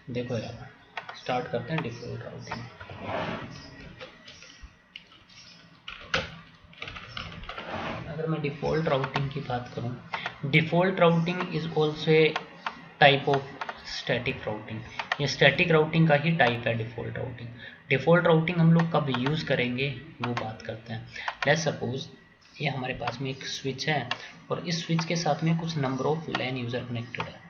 देखो यार, स्टार्ट करते हैं डिफ़ॉल्ट राउटिंग। अगर मैं डिफ़ॉल्ट राउटिंग की बात करूं, default routing is also a type of static routing. ये स्टैटिक राउटिंग का ही टाइप है डिफ़ॉल्ट राउटिंग। डिफ़ॉल्ट राउटिंग हम लोग कब यूज़ करेंगे वो बात करते हैं। लेट्स सपोज ये हमारे पास में एक स्विच है और इस स्विच के साथ में कुछ number of LAN user connected है।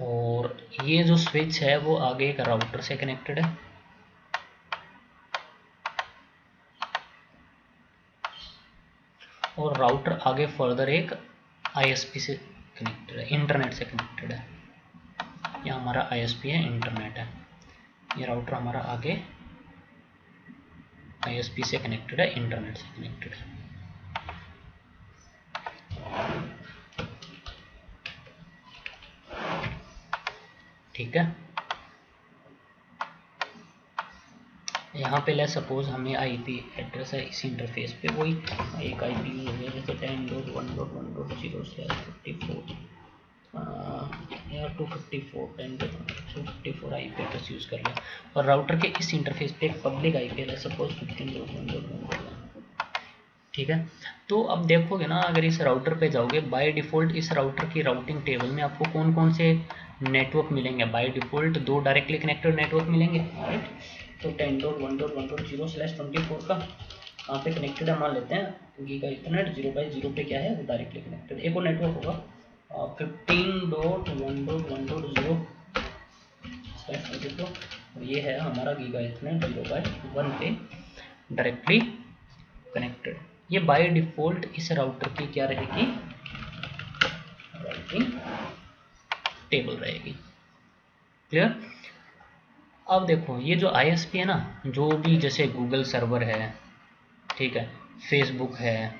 और ये जो स्विच है वो आगे एक राउटर से कनेक्टेड है और राउटर आगे फर्दर एक आईएसपी से कनेक्टेड है, इंटरनेट से कनेक्टेड है। ये हमारा आईएसपी है, इंटरनेट है। ये राउटर हमारा आगे आईएसपी से कनेक्टेड है, इंटरनेट से कनेक्टेड है। ठीक है, यहाँ पे लेट्स सपोज हमें आईपी एड्रेस है इस इंटरफेस पे, वही एक आईपी यूज हो गया जैसे 10.1.1.0/54 या 254 आईपी एड्रेस यूज़ कर लिया और राउटर के इस इंटरफेस पे एक पब्लिक आईपी है सपोज 15.1.1.1। ठीक है, तो अब देखोगे ना, अगर इस राउटर पे जाओगे बाय डिफ़ॉल्ट इस राउटर की राउटिंग टेबल में आपको कौन कौन से नेटवर्क मिलेंगे। By default 2 directly connected network मिलेंगे, राइट। तो 10.1.1.0/24 का कहाँ पे कनेक्टेड है मान लेते हैं, गीगा इथरनेट 0/0 पे क्या है वो डायरेक्टली कनेक्टेड। एक और नेटवर्क होगा 15.1.1.0/24 और ये है हमारा गीगा इथरनेट 0/1 पे डायरेक्टली कनेक्टेड। ये बाय डिफ़ॉल्ट इस राउटर की क्या रहेगी, राउटिंग टेबल रहेगी। क्लियर। अब देखो ये जो आईएसपी है ना, जो भी जैसे गूगल सर्वर है, ठीक है, फेसबुक है,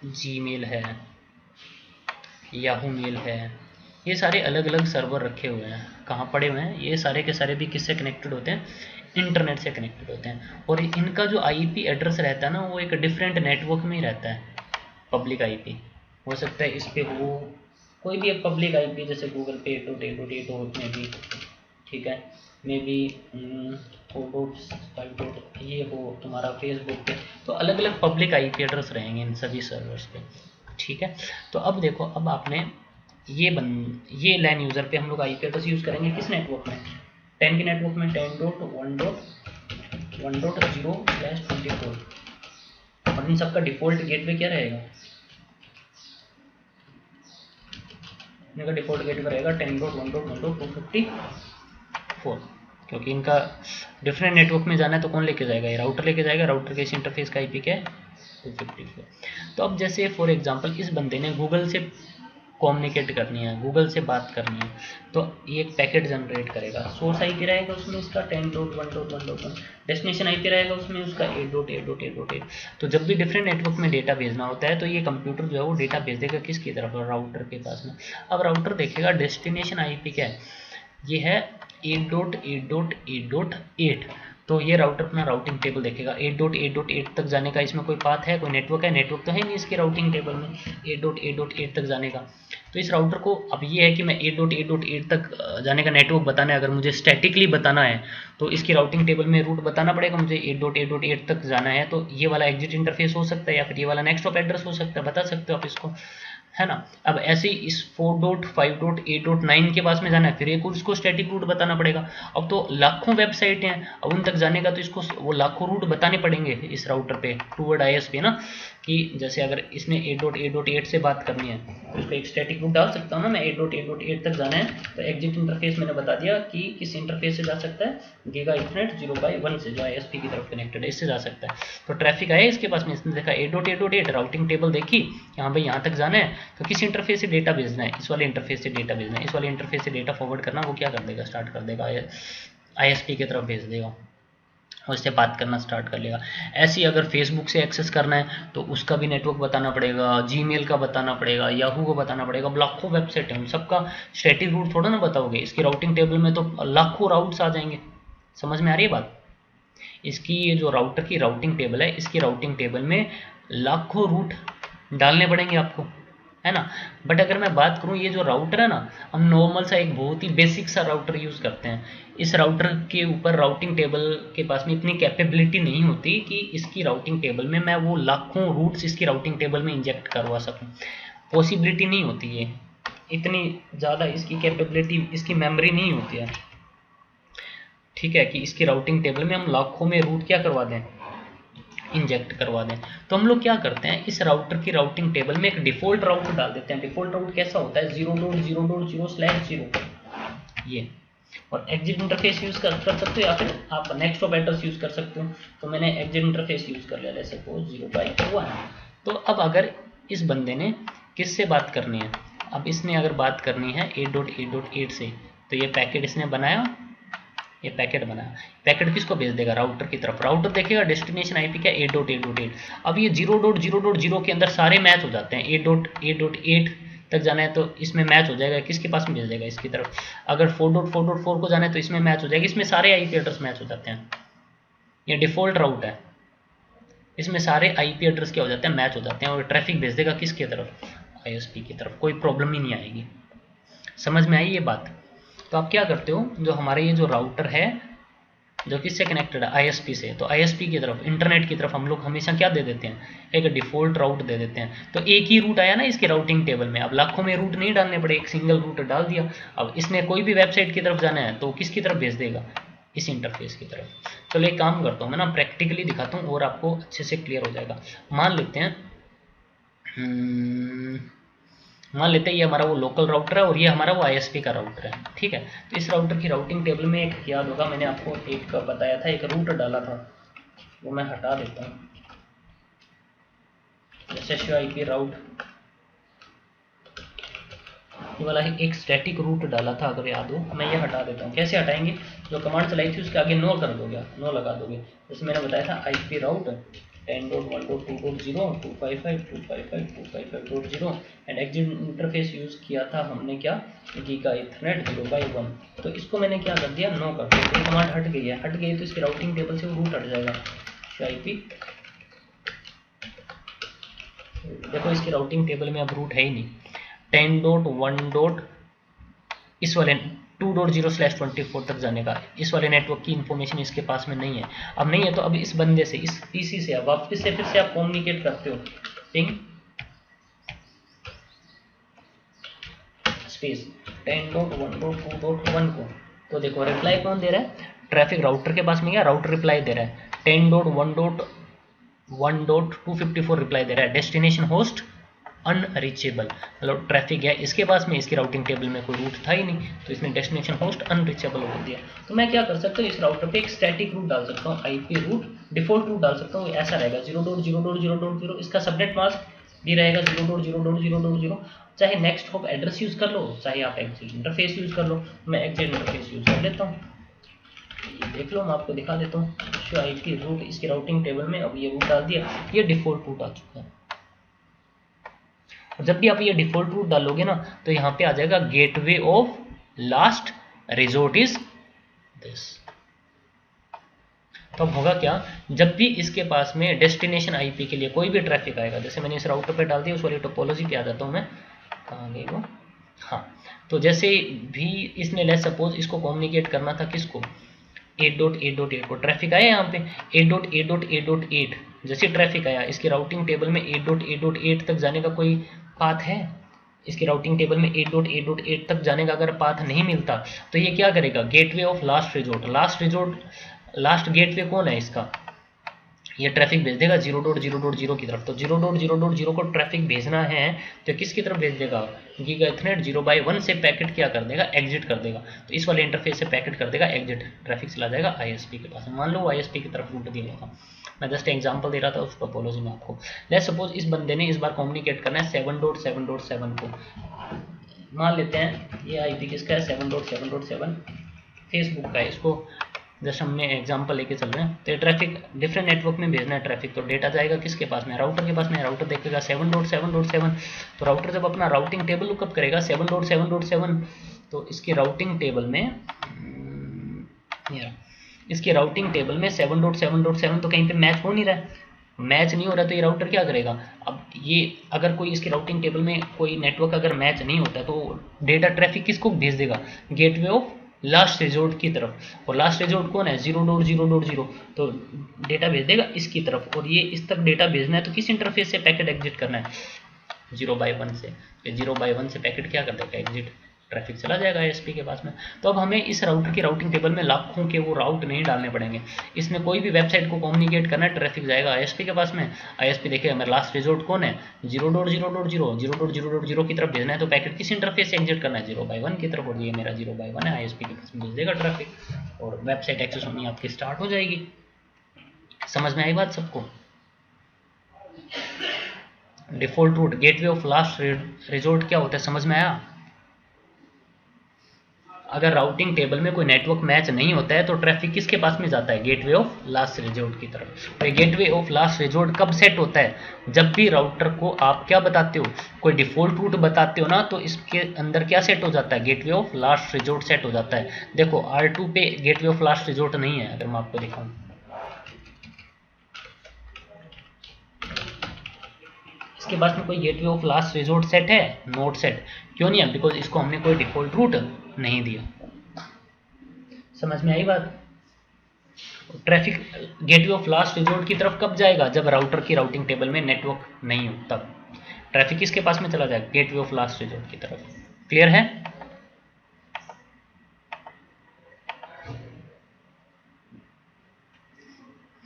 जीमेल है, याहू मेल है, ये सारे अलग अलग सर्वर रखे हुए हैं। कहाँ पड़े हुए हैं ये सारे के सारे भी किससे कनेक्टेड होते हैं, इंटरनेट से कनेक्टेड होते हैं। और इनका जो आईपी एड्रेस रहता है ना वो एक डिफरेंट नेटवर्क में ही रहता है। पब्लिक आईपी हो सकता है इस पे हो, कोई भी एक पब्लिक आईपी जैसे गूगल पे 8.8.8 हो में भी, ठीक है, मे बी 4.5 ये हो तुम्हारा फेसबुक पे, तो अलग अलग पब्लिक आईपी एड्रेस रहेंगे इन सभी सर्वर्स पे। ठीक है, तो अब देखो, अब आपने ये लैन यूज़र पे हम लोग आईपी एड्रेस यूज़ करेंगे किस नेटवर्क में, 10 के नेटवर्क में 10.1.1.0/24 और इन सबका डिफ़ॉल्ट गेटवे क्या रहेगा, इनका डिफ़ॉल्ट गेटवे रहेगा 10.1.1.254 क्योंकि इनका डिफरेंट नेटवर्क में जाना है तो कौन लेके जाएगा, ये राउटर लेके जाएगा। राउटर के इस इंटरफेस का आईपी क्या है 254। तो अब जैसे फॉर एग्जांपल इस बंदे ने गूगल से कम्युनिकेट करनी है, गूगल से बात करनी है, तो ये एक पैकेट जनरेट करेगा। सोर्स आईपी रहेगा उसमें इसका 10.1.1.1, डेस्टिनेशन आईपी रहेगा उसमें उसका 8.8.8.8। तो जब भी डिफरेंट नेटवर्क में डेटा भेजना होता है तो ये कंप्यूटर जो है वो डेटा भेज देगा किसकी तरफ, राउटर के पास में। अब राउटर देखेगा डेस्टिनेशन आईपी क्या है, ये है 8.8.8.8। तो ये राउटर अपना राउटिंग टेबल देखेगा 8.8.8 तक जाने का, इसमें कोई पाथ है, कोई नेटवर्क है, नेटवर्क तो है नहीं इसके राउटिंग टेबल में 8.8.8 तक जाने का। तो इस राउटर को अब ये है कि मैं 8.8.8 तक जाने का नेटवर्क बताना है, अगर मुझे स्टैटिकली बताना है तो इसकी राउटिंग टेबल में रूट बताना पड़ेगा। मुझे 8.8.8 तक जाना है तो ये वाला एग्जिट इंटरफेस हो सकता है या फिर ये वाला नेक्स्ट ऑफ एड्रेस हो सकता है, बता सकते हो आप इसको, है ना। अब ऐसे ही इस 4.5.8.9 के पास में जाना है, फिर एक और इसको स्टैटिक रूट बताना पड़ेगा। अब तो लाखों वेबसाइट हैं, अब उन तक जाने का तो इसको वो लाखों रूट बताने पड़ेंगे इस राउटर पे टूवर्ड आईएसपी ना, कि जैसे अगर इसने 8.8.8 से बात करनी है तो इसको एक स्टैटिक रूट डाल सकता हूँ ना मैं, 8.8.8 तक जाना है तो एग्जिट इंटरफेस मैंने बता दिया कि किस इंटरफेस से जा सकता है, गीगा इथरनेट 0/1 से जो आईएसपी की तरफ कनेक्टेड है इससे जा सकता है। तो ट्रैफिक आया इसके पास में, इसने देखा 8.8.8 राउटिंग टेबल देखी, यहाँ भाई यहाँ तक जाना है तो किस इंटरफेस से डेटा भेजना है, इस वाले इंटरफेस से डेटा भेजना है, इस वाले इंटरफेस से डेटा फॉरवर्ड करना, वो क्या कर देगा, स्टार्ट कर देगा, आईएसपी की तरफ भेज देगा। उससे बात करना स्टार्ट कर लेगा। ऐसे ही अगर फेसबुक से एक्सेस करना है तो उसका भी नेटवर्क बताना पड़ेगा, जीमेल का बताना पड़ेगा, याहू को बताना पड़ेगा। लाखों वेबसाइट है, उन सबका स्टैटिक रूट थोड़ा ना बताओगे। इसकी राउटिंग टेबल में तो लाखों राउट्स आ जाएंगे। समझ में आ रही है बात? इसकी ये जो राउटर की राउटिंग टेबल है, इसकी राउटिंग टेबल में लाखों रूट डालने पड़ेंगे आपको, है ना। बट अगर मैं बात करूँ, ये जो राउटर है ना, हम नॉर्मल सा एक बहुत ही बेसिक सा राउटर यूज़ करते हैं। इस राउटर के ऊपर राउटिंग टेबल के पास में इतनी कैपेबिलिटी नहीं होती कि इसकी राउटिंग टेबल में मैं वो लाखों रूट्स इसकी राउटिंग टेबल में इंजेक्ट करवा सकूँ। पॉसिबिलिटी नहीं होती है, इतनी ज़्यादा इसकी कैपेबिलिटी, इसकी मेमोरी नहीं होती है, ठीक है, कि इसकी राउटिंग टेबल में हम लाखों में रूट क्या करवा दें, इंजेक्ट करवा दें। तो हम लोग क्या करते हैं, इस राउटर की राउटिंग टेबल में एक डिफ़ॉल्ट राउट डाल देते हैं। डिफ़ॉल्ट राउट कैसा होता है, 0.0.0/0 ये। और एग्जिट इंटरफेस यूज़ कर सकते हो, या फिर आप नेक्स्ट ऑफ एड्रेस यूज़ कर सकते हो। तो मैंने एग्जिट इंटरफेस यूज़ कर लिया, जैसे सपोज 0/1। तो अब अगर इस बंदे ने किससे बात करनी है, अब इसने अगर बात करनी है 8.8.8 से, तो ये पैकेट इसने बनाया, ये पैकेट बनाया। पैकेट किसको भेज देगा, राउटर की तरफ। राउटर देखेगा डेस्टिनेशन आईपी क्या, 8.8.8। अब ये 0.0.0 के अंदर सारे मैच हो जाते हैं। 8.8.8 तक जाना है तो इसमें मैच हो जाएगा, किसके पास में भेज देगा, इसकी तरफ। अगर 4.4.4 को जाना है तो इसमें मैच हो जाएगा, इसमें सारे आईपी एड्रेस मैच हो जाते हैं। ये डिफ़ॉल्ट राउट है, इसमें सारे आईपी एड्रेस क्या हो जाते हैं, मैच हो जाते हैं। और ट्रैफिक भेज देगा किसकी तरफ, आईएसपी की तरफ। कोई प्रॉब्लम ही नहीं आएगी। समझ में आई ये बात? तो आप क्या करते हो, जो हमारे ये जो राउटर है जो किससे कनेक्टेड है, आईएसपी से, तो आईएसपी की तरफ, इंटरनेट की तरफ हम लोग हमेशा क्या दे देते हैं, एक डिफ़ॉल्ट राउट दे देते हैं। तो एक ही रूट आया ना इसकी राउटिंग टेबल में। अब लाखों में रूट नहीं डालने पड़े, एक सिंगल रूट डाल दिया। अब इसने कोई भी वेबसाइट की तरफ जाना है तो किसकी तरफ भेज देगा, इस इंटरफेस की तरफ। चलो एक काम करता हूँ, मैं ना प्रैक्टिकली दिखाता हूँ और आपको अच्छे से क्लियर हो जाएगा। मान लेते हैं ये हमारा वो लोकल राउटर है और ये हमारा वो आईएसपी का राउटर है, ठीक है। तो इस राउटर की राउटिंग टेबल में एक याद होगा, मैंने आपको एक बताया था, एक रूट डाला था, वो मैं हटा देता हूँ। जैसे शो आईपी राउट, ये वाला एक स्टैटिक रूट डाला था, अगर याद हो। मैं ये हटा देता हूँ। कैसे हटाएंगे, जो कमांड चलाई थी उसके आगे नो कर दोगे, नो लगा दोगे। जैसे मैंने बताया था IP route 10.1.2.0 255.255.255.0 and exit interface use किया था हमने क्या, गीगा इथरनेट 0/1। तो इसको मैंने क्या कर दिया, नो कर दिया। तो कमांड हट गई है, हट गई तो इसकी राउटिंग टेबल से वो रूट हट जाएगा। आईपी देखो, इसकी राउटिंग टेबल में अब रूट है ही नहीं। 10.1. इस वाले 2.0/24 तक जाने का, इस वाले नेटवर्क की इंफॉर्मेशन इसके पास में नहीं है। अब नहीं है तो अब इस बंदे से, इस पीसी से अब वापस से फिर से आप कम्युनिकेट करते हो, पिंग स्पेस 10.1.2.1 को। तो देखो रिप्लाई कौन दे रहा है, ट्रैफिक राउटर के पास में क्या, राउटर रिप्लाई दे रहा है। 10.1.1.254 रिप्लाई दे रहा है, डेस्टिनेशन होस्ट अनरीचेबल, मतलब ट्रैफिक है इसके पास में, इसकी राउटिंग टेबल में कोई रूट था ही नहीं, तो इसने डेस्टिनेशन होस्ट अनरीचेबल बोल दिया। तो मैं क्या कर सकता हूँ, इस राउटर पे एक स्टैटिक रूट डाल सकता हूँ, आईपी रूट डिफॉल्ट रूट डाल सकता हूँ। ऐसा रहेगा 0.0.0.0, इसका सबनेट मास्क भी रहेगा 0.0.0.0। चाहे नेक्स्ट हॉप एड्रेस यूज कर लो, चाहे आप एग्जिट इंटरफेस यूज कर लो। मैं एग्जिट इंटरफेस यूज कर लेता हूँ, देख लो, मैं आपको दिखा देता हूँ। शो आईपी रूट, इसकी राउटिंग टेबल में अब ये रूट डाल दिया, ये डिफॉल्ट रूट आ चुका है। जब भी आप ये डिफॉल्ट रूट डालोगे ना तो यहाँ पे आ जाएगा gateway of last resort is this. तो अब होगा क्या, जब भी इसके पास में डेस्टिनेशन आईपी के लिए कोई भी ट्रैफिक आएगा, जैसे मैंने इस राउटर पे डाल दिया, उस वाली टोपोलॉजी पे आ जाता हूँ मैं, कहाँ गई वो, हाँ। तो जैसे भी इसने लेट्स सपोज इसको कम्युनिकेट करना था किसको, 8.8.8 को, ट्रैफिक आया यहाँ पे 8.8.8.8। जैसे ट्रैफिक आया, इसकी राउटिंग टेबल में 8.8.8 तक जाने का कोई पाथ है, इसकी राउटिंग टेबल में 8.8.8 तक जाने का अगर पाथ नहीं मिलता तो ये क्या करेगा, gateway of last resort, last gateway कौन है इसका, ये ट्रैफिक भेज देगा 0.0.0 की तरफ। तो 0.0.0 को ट्रैफिक भेजना है तो किसकी तरफ भेज देगा, गीगा इथरनेट 0/1 से पैकेट क्या कर देगा, एग्जिट कर देगा। तो इस वाले इंटरफेस से पैकेट कर देगा एग्जिट, ट्रैफिक चला जाएगा आईएसपी के पास। मान लो आईएसपी की तरफ रूट दिया होगा, मैं जस्ट एग्जांपल दे रहा था उस टोपोलॉजी में आपको। लेट्स सपोज इस बंदे ने इस बार कम्युनिकेट करना है 7.7.7 को, मान लेते हैं ये आईपी किसका है, 7.7.7 फेसबुक का है, इसको जैसे हमने एग्जांपल लेके चल रहे हैं, तो ट्रैफिक डिफरेंट नेटवर्क में भेजना है ट्रैफिक, तो डेटा जाएगा किसके पास में, राउटर के पास में। राउटर देखेगा 7.7.7, तो राउटर जब अपना राउटिंग टेबल लुकअप करेगा 7.7.7, तो इसकी राउटिंग टेबल में इसके राउटिंग टेबल में 7.7.7 तो कहीं पे मैच हो नहीं रहा है। मैच नहीं हो रहा तो ये राउटर क्या करेगा, अब ये अगर कोई इसकी राउटिंग टेबल में कोई नेटवर्क अगर मैच नहीं होता तो डेटा ट्रैफिक किसको भेज देगा, गेटवे ऑफ लास्ट रिजोर्ट की तरफ, और लास्ट रिजोर्ट कौन है 0.0.0, तो डेटा भेज देगा इसकी तरफ, और ये इस तक डेटा भेजना है तो किस इंटरफेस से पैकेट एग्जिट करना है 0/1 से, 0/1 से पैकेट क्या कर देगा एग्जिट, ट्रैफिक चला जाएगा आईएसपी के पास में। तो अब हमें इस राउटर की राउटिंग टेबल में लाखों के वो राउट नहीं डालने पड़ेंगे, इसमें कोई भी वेबसाइट को कम्युनिकेट करना है ट्रैफिक जाएगा आईएसपी के पास में, आईएसपी देखेगा मेरा लास्ट रिजोर्ट कौन है 0.0.0 की तरफ भेजना है, तो पैकेट किस इंटरफेस से एग्जिट करना है 0/1 की तरफ, और ये मेरा 0/1 है, आईएसपी के पास में भेज देगा ट्रैफिक और वेबसाइट एक्सेस होनी आपकी स्टार्ट हो जाएगी। समझ में आई बात सबको। Default route gateway of last resort क्या होता है समझ में आया। अगर राउटिंग टेबल में कोई नेटवर्क मैच नहीं होता है तो ट्रैफिक किसके पास में जाता है, गेटवे ऑफ लास्ट रिजोर्ट की तरफ। तो गेटवे ऑफ लास्ट रिजोर्ट कब सेट होता है, जब भी राउटर को आप क्या बताते हो, कोई डिफॉल्ट रूट बताते हो ना, तो इसके अंदर क्या सेट हो जाता है, gateway of last resort set हो जाता है। देखो R2 पे गेटवे ऑफ लास्ट रिजोर्ट नहीं है, अगर मैं आपको दिखाऊं, इसके पास में कोई gateway of last resort set है, नोट सेट, क्यों नहीं है, बिकॉज इसको हमने कोई डिफॉल्ट रूट नहीं दिया। समझ में आई बात। Traffic gateway of last resort की तरफ कब जाएगा, जब राउटर की राउटिंग टेबल में नेटवर्क नहीं हो, तब ट्रैफिक किसके पास में चला जाएगा, गेटवे ऑफ लास्ट रिजोर्ट की तरफ। क्लियर है।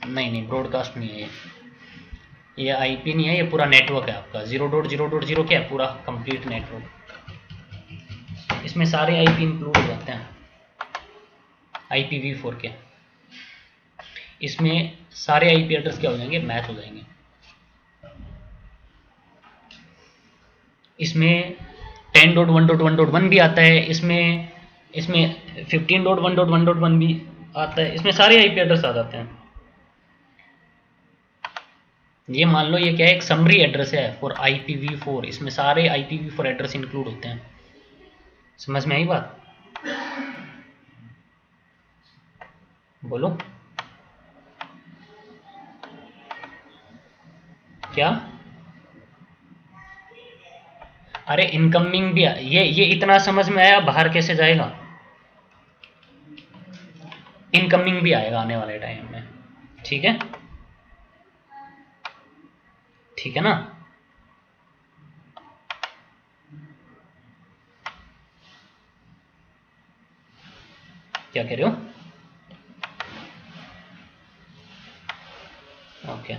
नहीं नहीं ब्रॉडकास्ट नहीं है ये आईपी नहीं है, ये पूरा नेटवर्क है आपका 0.0.0 क्या है, पूरा कंप्लीट नेटवर्क, इसमें सारे आईपी इंक्लूड हो जाते हैं, IPv4 के, इसमें सारे आईपी एड्रेस क्या हो जाएंगे, मैच हो जाएंगे। इसमें 10.1.1.1 भी आता है, इसमें 15.1.1.1 भी आता है, इसमें सारे आईपी एड्रेस आ जाते हैं। ये मान लो ये क्या है, एक समरी एड्रेस है फॉर IPv4, इसमें सारे IPv4 एड्रेस इंक्लूड होते हैं। समझ में आई बात, बोलो क्या। अरे इनकमिंग भी ये इतना समझ में आया, बाहर कैसे जाएगा, इनकमिंग भी आएगा आने वाले टाइम में, ठीक है, ठीक है ना। क्या कह रहे हो, ओके।